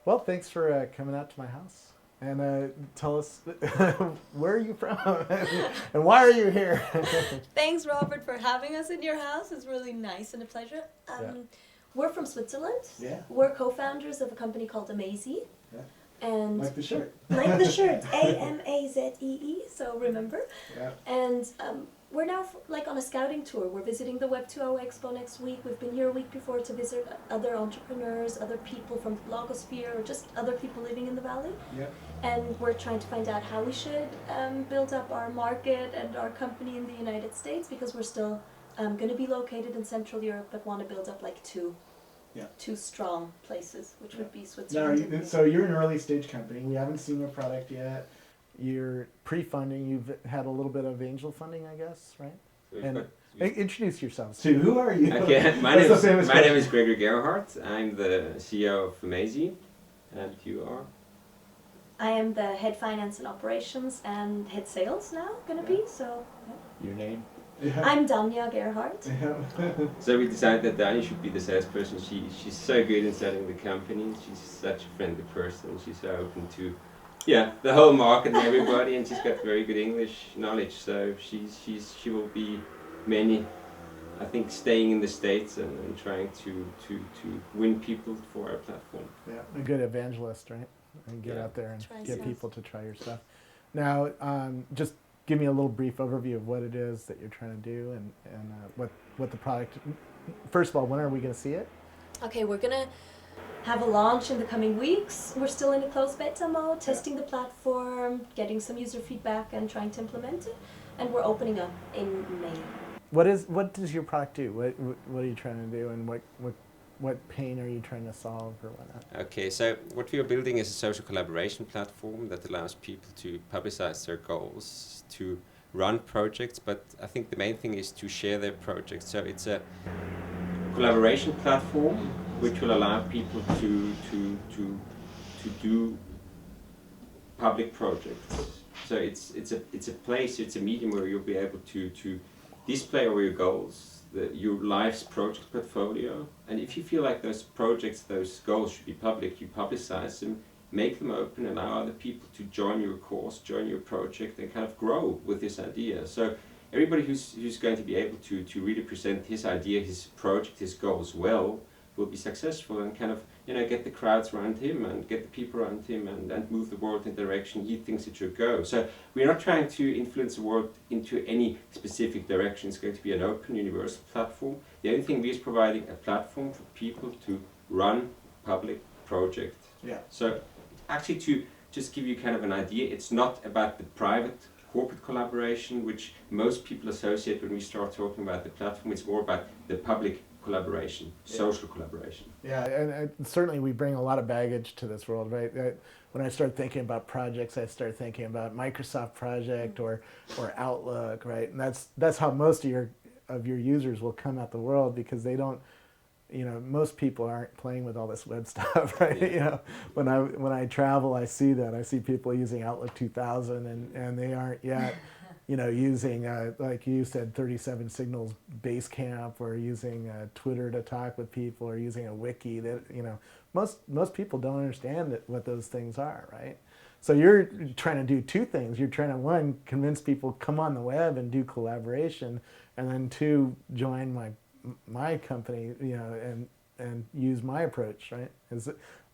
Well, thanks for coming out to my house. And tell us, where are you from? And why are you here? Thanks, Robert, for having us in your house. It's really nice and a pleasure. Yeah. We're from Switzerland. Yeah. We're co-founders of a company called Amazee. Yeah. And Like the shirt. like the shirt, Amazee, so remember. Yeah. And we're now on a scouting tour. We're visiting the Web 2.0 Expo next week. We've been here a week before to visit other entrepreneurs, other people from the blogosphere, or just other people living in the valley. Yeah. And we're trying to find out how we should build up our market and our company in the United States, because we're still going to be located in Central Europe, but want to build up like two strong places, which would be Switzerland. Now, so you're an early stage company. We haven't seen your product yet. You're pre-funding. You've had a little bit of angel funding, I guess, right? And introduce yourselves too. Who are you? Okay, my name is Gregory Gerhardt. I'm the CEO of Amazee, and you are? I am the head finance and operations and head sales now, gonna be, so. Your name? Yeah. I'm Dania Gerhardt. Yeah. So we decided that Dania should be the salesperson. She's so good in selling the company. She's such a friendly person. She's so open to, the whole market and everybody, and she's got very good English knowledge. So she will be mainly, I think, staying in the States and trying to win people for our platform. Yeah, a good evangelist, right? And get out there and get people to try your stuff. Now, just give me a little brief overview of what it is that you're trying to do and what the product. First of all, when are we going to see it? Okay, we're gonna have a launch in the coming weeks. We're still in a closed beta mode, testing the platform, getting some user feedback, and trying to implement it. And we're opening up in May. What does your product do? What are you trying to do, and what pain are you trying to solve or whatnot? Okay, so what we are building is a social collaboration platform that allows people to publicize their goals, to run projects, but I think the main thing is to share their projects. So it's a collaboration platform which will allow people to do public projects. So it's a place, it's a medium where you'll be able to display all your goals, your life's project portfolio, and if you feel like those projects, those goals should be public, you publicize them, make them open, allow other people to join your course, join your project, and kind of grow with this idea. So everybody who's going to be able to really present his idea, his project, his goals well, will be successful and kind of get the crowds around him and get the people around him and move the world in the direction he thinks it should go. So we're not trying to influence the world into any specific direction. It's going to be an open, universal platform. The only thing is providing a platform for people to run public project. Yeah. So actually, to just give you kind of an idea, it's not about the private corporate collaboration, which most people associate when we start talking about the platform. It's more about the public collaboration, social collaboration. Yeah, and certainly we bring a lot of baggage to this world, right? When I start thinking about projects, I start thinking about Microsoft Project or Outlook, right? And that's how most of your users will come at the world, because they don't, most people aren't playing with all this web stuff, right? Yeah. When I travel, I see that. I see people using Outlook 2000 and they aren't yet using, like you said, 37 Signals Basecamp, or using Twitter to talk with people, or using a wiki. That most people don't understand what those things are, right? So you're trying to do two things. You're trying to, one, convince people come on the web and do collaboration, and then two, join my company, and use my approach, right?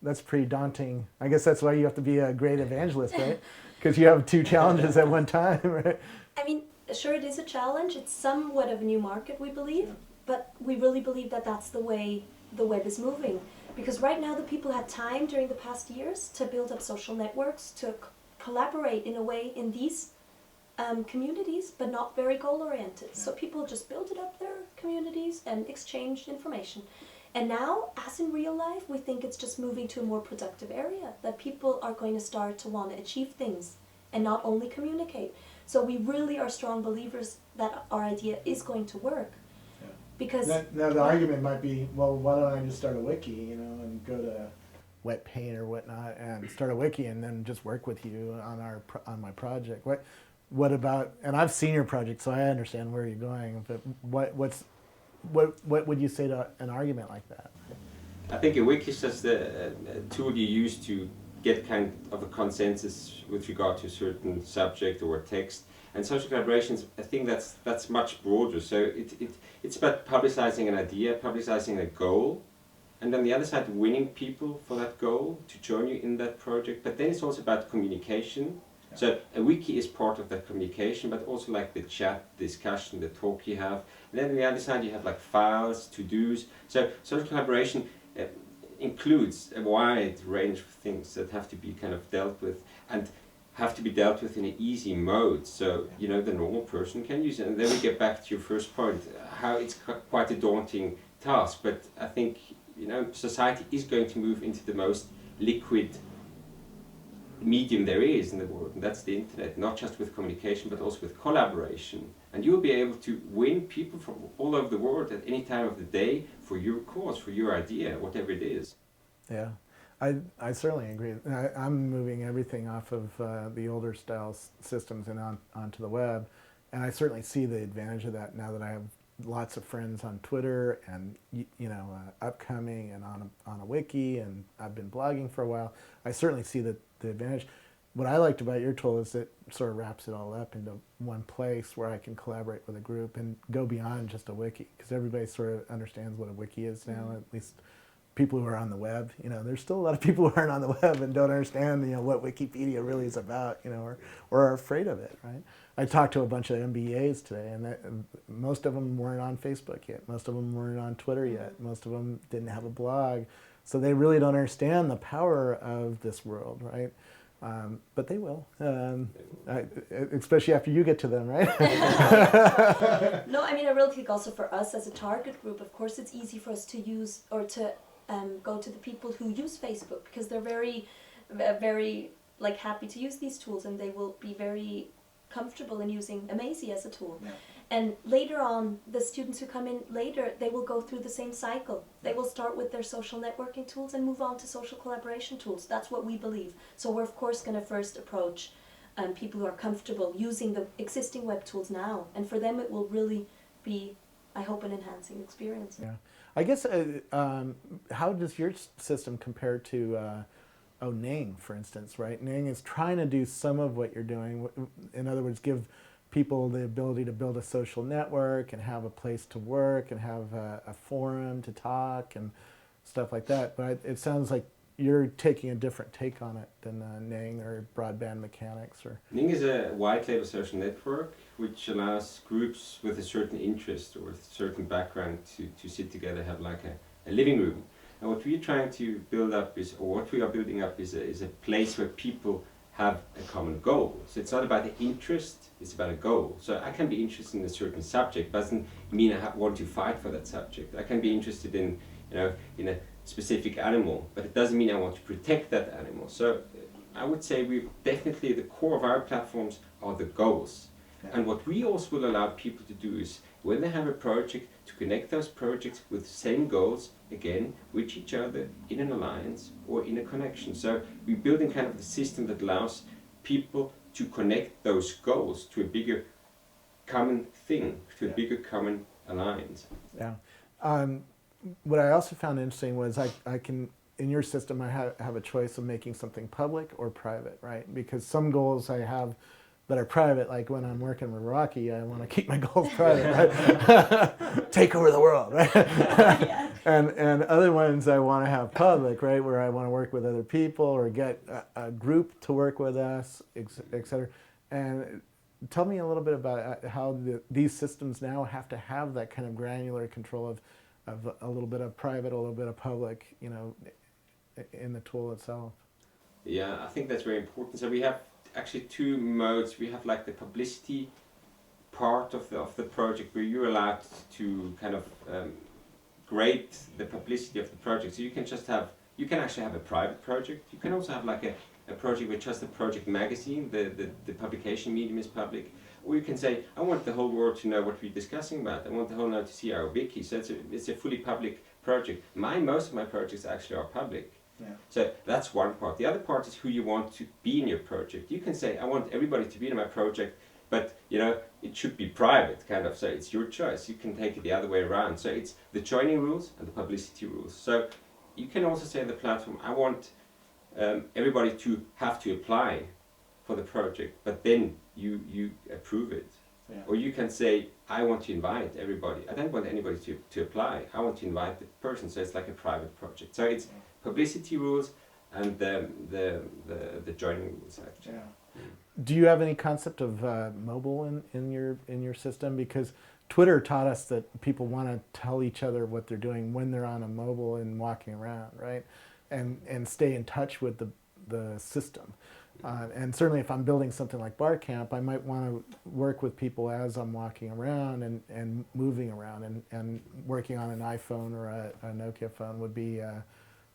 That's pretty daunting. I guess that's why you have to be a great evangelist, right? Because you have two challenges at one time, right? I mean, sure, it is a challenge. It's somewhat of a new market, we believe, but we really believe that that's the way the web is moving. Because right now, the people had time during the past years to build up social networks, to collaborate in a way in these communities, but not very goal-oriented. So people just built up their communities and exchanged information. And now, as in real life, we think it's just moving to a more productive area, that people are going to start to want to achieve things and not only communicate. So we really are strong believers that our idea is going to work. Yeah. Because now the argument might be, well, why don't I just start a wiki, and go to Wet Paint or whatnot and start a wiki and then just work with you on my project. What about? And I've seen your project, so I understand where you're going. But what would you say to an argument like that? I think a wiki is just a tool you use to get kind of a consensus with regard to a certain subject or text. And social collaborations, I think that's much broader. So it's about publicizing an idea, publicizing a goal, and on the other side, winning people for that goal to join you in that project. But then it's also about communication. Yeah. So a wiki is part of that communication, but also like the chat, discussion, the talk you have. And then on the other side, you have like files, to-dos. So social collaboration includes a wide range of things that have to be kind of dealt with and have to be dealt with in an easy mode. So, you know, the normal person can use it. And then we get back to your first point, how it's quite a daunting task. But I think, you know, society is going to move into the most liquid medium there is in the world, and that's the internet, not just with communication, but also with collaboration. And you'll be able to win people from all over the world at any time of the day for your cause, for your idea, whatever it is. Yeah, I certainly agree. I'm moving everything off of the older style systems and onto the web, and I certainly see the advantage of that now that I have lots of friends on Twitter and upcoming and on a wiki, and I've been blogging for a while. I certainly see the advantage. What I liked about your tool is it sort of wraps it all up into one place where I can collaborate with a group and go beyond just a wiki, because everybody sort of understands what a wiki is now, at least people who are on the web. You know, there's still a lot of people who aren't on the web and don't understand, you know, what Wikipedia really is about, you know, or are afraid of it, right? I talked to a bunch of MBAs today, and most of them weren't on Facebook yet. Most of them weren't on Twitter yet. Most of them didn't have a blog. So they really don't understand the power of this world, right? But they will, especially after you get to them, right? No, I mean, I really think also for us as a target group, of course, it's easy for us to use or to go to the people who use Facebook, because they're very, very like happy to use these tools, and they will be very comfortable in using Amazee as a tool. Yeah. And later on, the students who come in later, they will go through the same cycle. They will start with their social networking tools and move on to social collaboration tools. That's what we believe. So we're of course going to first approach people who are comfortable using the existing web tools now. And for them it will really be, I hope, an enhancing experience. Yeah. I guess, how does your system compare to Ning, for instance, right? Ning is trying to do some of what you're doing. In other words, give people the ability to build a social network and have a place to work and have a forum to talk and stuff like that. But it sounds like you're taking a different take on it than Ning or Broadband Mechanics. Or Ning is a white label social network which allows groups with a certain interest or a certain background to sit together, have like a living room. And what we're trying to build up is, or what we are building up is a place where people have a common goal. So it's not about the interest, it's about a goal. So I can be interested in a certain subject, doesn't mean I want to fight for that subject. I can be interested in, you know, in a specific animal, but it doesn't mean I want to protect that animal. So I would say we definitely, the core of our platforms are the goals. Yeah. And what we also will allow people to do is, when they have a project, to connect those projects with the same goals, again, with each other in an alliance or in a connection. So we're building kind of the system that allows people to connect those goals to a bigger common thing, to a bigger common alliance. Yeah. What I also found interesting was I can, in your system, I have a choice of making something public or private, right? Because some goals I have that are private, like when I'm working with Rocky, I want to keep my goals private, right? Take over the world, right? Yeah. And other ones I want to have public, right? Where I want to work with other people or get a group to work with us, et cetera. And tell me a little bit about how these systems now have to have that kind of granular control of a little bit of private, a little bit of public, you know, in the tool itself. Yeah, I think that's very important. So we have actually two modes. We have like the publicity part of the project where you're allowed to kind of grade the publicity of the project. So you can actually have a private project. You can also have like a project with just a project magazine, the publication medium is public. Or you can say, I want the whole world to know what we're discussing about. I want the whole world to see our wiki. So it's a fully public project. Most of my projects actually are public. Yeah. So that's one part. The other part is who you want to be in your project. You can say, I want everybody to be in my project, but you know, it should be private, kind of. So it's your choice. You can take it the other way around. So it's the joining rules and the publicity rules. So you can also say on the platform, I want everybody to have to apply for the project, but then you approve it. Yeah. Or you can say, I want to invite everybody. I don't want anybody to apply. I want to invite the person, so it's like a private project. So it's publicity rules and the joining rules actually. Yeah. Do you have any concept of mobile in your system? Because Twitter taught us that people want to tell each other what they're doing when they're on a mobile and walking around, right? And stay in touch with the system. And certainly if I'm building something like Bar Camp, I might want to work with people as I'm walking around and moving around, and working on an iPhone or a Nokia phone would be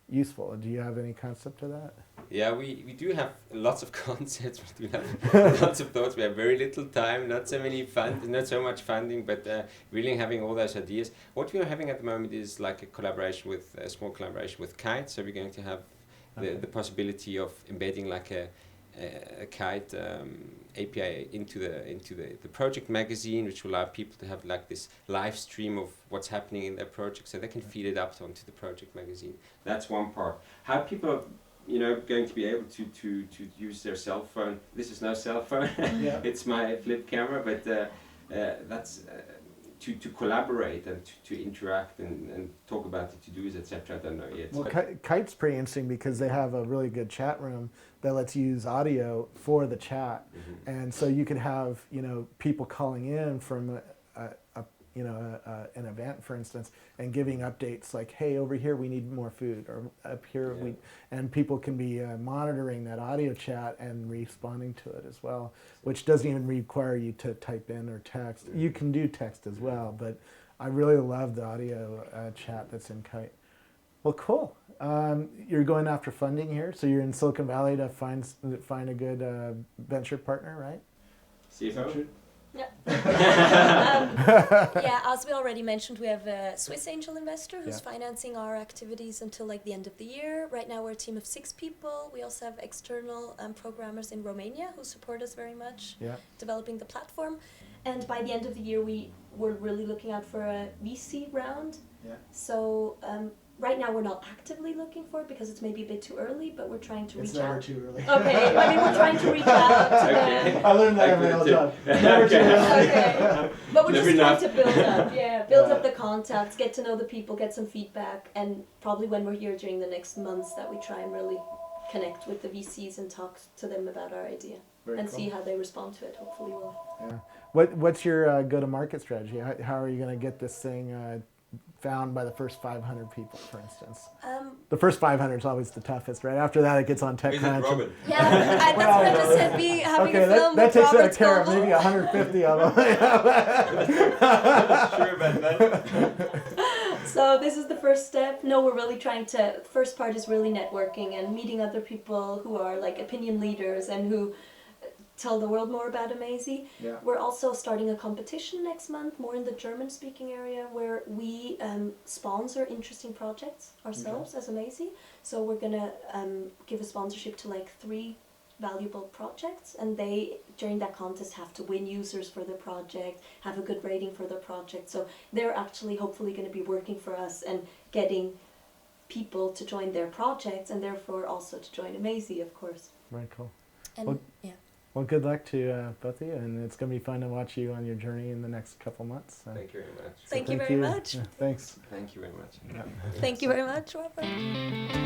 useful. Do you have any concept of that? Yeah, we do have lots of concepts. We do have lots of thoughts. We have very little time, not so much funding, but really having all those ideas. What we are having at the moment is like a small collaboration with Kite. So we're going to have the possibility of embedding like a Kite API into the project magazine, which will allow people to have like this live stream of what's happening in their project, so they can feed it up onto the project magazine. That's one part. How people are, going to be able to use their cell phone. This is no cell phone. Yeah. It's my flip camera, but that's to collaborate and to interact and talk about the to-dos, etc. I don't know yet. Well, Kite's pretty interesting because they have a really good chat room that lets you use audio for the chat, and so you could have people calling in from an event, for instance, and giving updates like, hey, over here we need more food, or up here and people can be monitoring that audio chat and responding to it as well, which doesn't even require you to type in or text. You can do text as well, but I really love the audio chat that's in Kite. Well, cool. You're going after funding here, so you're in Silicon Valley to find a good venture partner, right? CFO? Yeah. Yeah, as we already mentioned, we have a Swiss angel investor who's financing our activities until like the end of the year. Right now we're a team of 6 people. We also have external programmers in Romania who support us very much developing the platform. And by the end of the year, we're really looking out for a VC round. Yeah. So right now we're not actively looking for it because it's maybe a bit too early, but we're trying to reach out. It's never too early. Okay, I mean we're trying to reach out to them. I learned that in my old job. Never too early. Okay. But we're just Never trying enough. to build up the contacts, get to know the people, get some feedback, and probably when we're here during the next months that we try and really connect with the VCs and talk to them about our idea. Very and cool. see how they respond to it. Hopefully we'll. Yeah. What's your go-to-market strategy? How are you going to get this thing found by the first 500 people, for instance? The first 500 is always the toughest, right? After that, it gets on TechCrunch. Yeah, that's what I just said. We having a film that with takes Robert care of Scoble. maybe 150 of them. Sure about that. So this is the first step. No, we're really trying to. The first part is really networking and meeting other people who are like opinion leaders and who tell the world more about Amazee. Yeah. We're also starting a competition next month, more in the German-speaking area, where we sponsor interesting projects ourselves as Amazee. So we're gonna give a sponsorship to like 3 valuable projects, and they during that contest have to win users for their project, have a good rating for their project. So they're actually hopefully going to be working for us and getting people to join their projects, and therefore also to join Amazee, of course. Very cool. And Well, Well, good luck to both of you, and it's going to be fun to watch you on your journey in the next couple months. So. Thank you very much. Thank you very much. Yeah, thanks. Thank you very much. Yeah. Thank you very much, Robert.